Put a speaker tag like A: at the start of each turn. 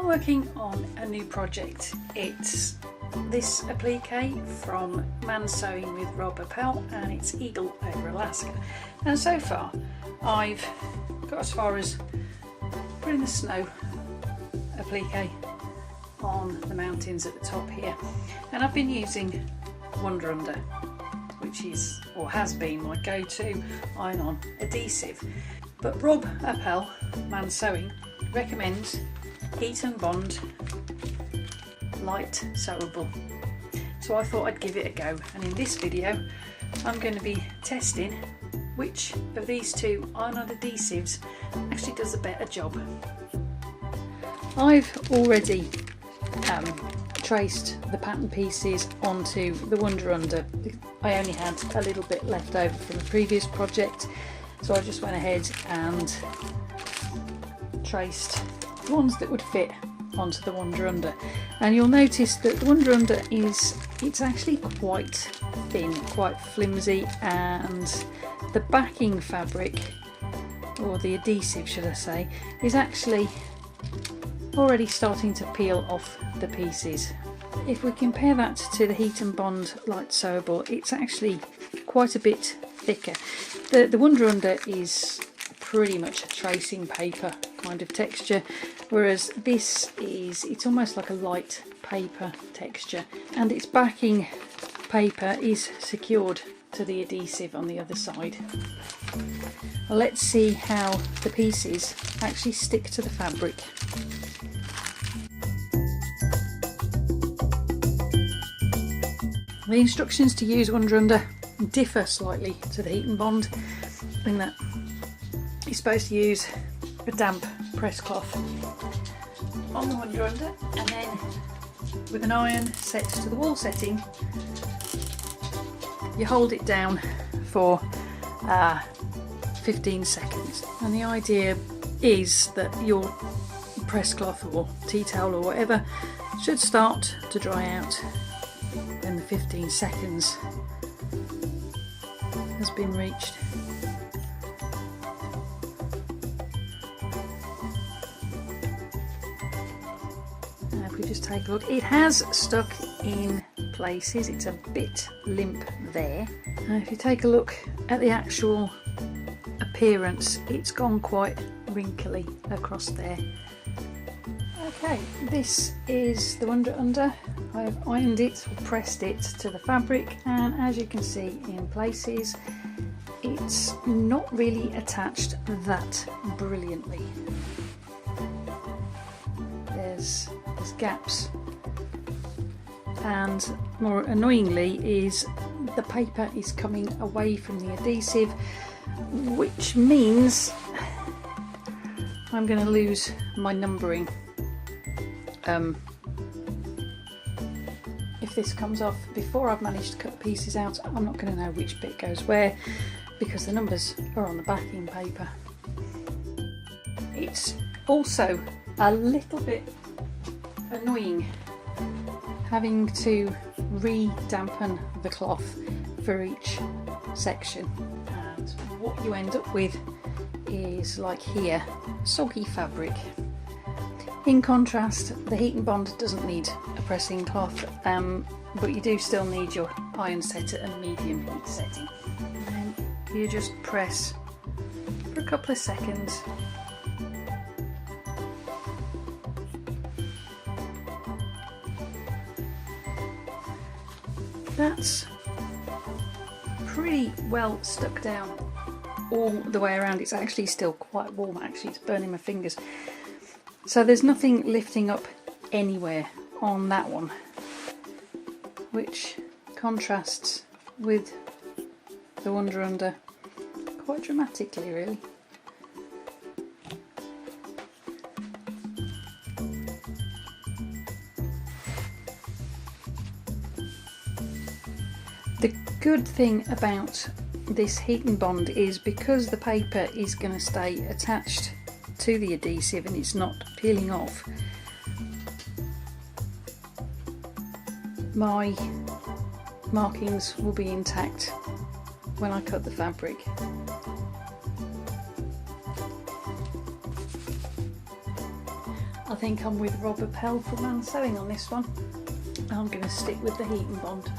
A: Working on a new project. It's this applique from Man Sewing with Rob Pellon, and it's Eagle over Alaska. And so far I've got as far as putting the snow applique on the mountains at the top here, and I've been using Wonder Under, which is or has been my go-to iron-on adhesive. But Rob Pellon, Man Sewing, recommends Heat and Bond Lite Sewable. So I thought I'd give it a go, and in this video I'm going to be testing which of these two iron-on adhesives actually does a better job. I've already traced the pattern pieces onto the Wonder Under. I only had a little bit left over from the previous project, so I just went ahead and traced ones that would fit onto the Wonder Under. And you'll notice that the Wonder Under it's actually quite thin, quite flimsy, and the backing fabric, or the adhesive should I say, is actually already starting to peel off the pieces. If we compare that to the Heat and Bond Lite Sewable, it's actually quite a bit thicker. The Wonder Under is pretty much a tracing paper kind of texture, whereas it's almost like a light paper texture, and its backing paper is secured to the adhesive on the other side. Well, let's see how the pieces actually stick to the fabric. The instructions to use Wonder Under differ slightly to the Heat and Bond in that you're supposed to use a damp press cloth on the Wonder Under, and then with an iron set to the wall setting you hold it down for 15 seconds, and the idea is that your press cloth or tea towel or whatever should start to dry out when the 15 seconds has been reached. If we just take a look, it has stuck in places, it's a bit limp there. If you take a look at the actual appearance, it's gone quite wrinkly across there. Okay, this is the Wonder Under. I've ironed it, or pressed it to the fabric, and as you can see in places it's not really attached that brilliantly. There's gaps, and more annoyingly is the paper is coming away from the adhesive, which means I'm going to lose my numbering. If this comes off before I've managed to cut the pieces out, I'm not going to know which bit goes where, because the numbers are on the backing paper. It's also a little bit annoying having to re-dampen the cloth for each section, and what you end up with is, like here, soggy fabric. In contrast, the Heat and Bond doesn't need a pressing cloth, but you do still need your iron setter and medium heat setting. And then you just press for a couple of seconds. That's pretty well stuck down all the way around. It's actually still quite warm, actually, it's burning my fingers. So there's nothing lifting up anywhere on that one, which contrasts with the Wonder Under quite dramatically, really. The good thing about this Heat and Bond is because the paper is going to stay attached to the adhesive and it's not peeling off, my markings will be intact when I cut the fabric. I think I'm with Robert Pell from Man Sewing on this one. I'm going to stick with the heat and bond.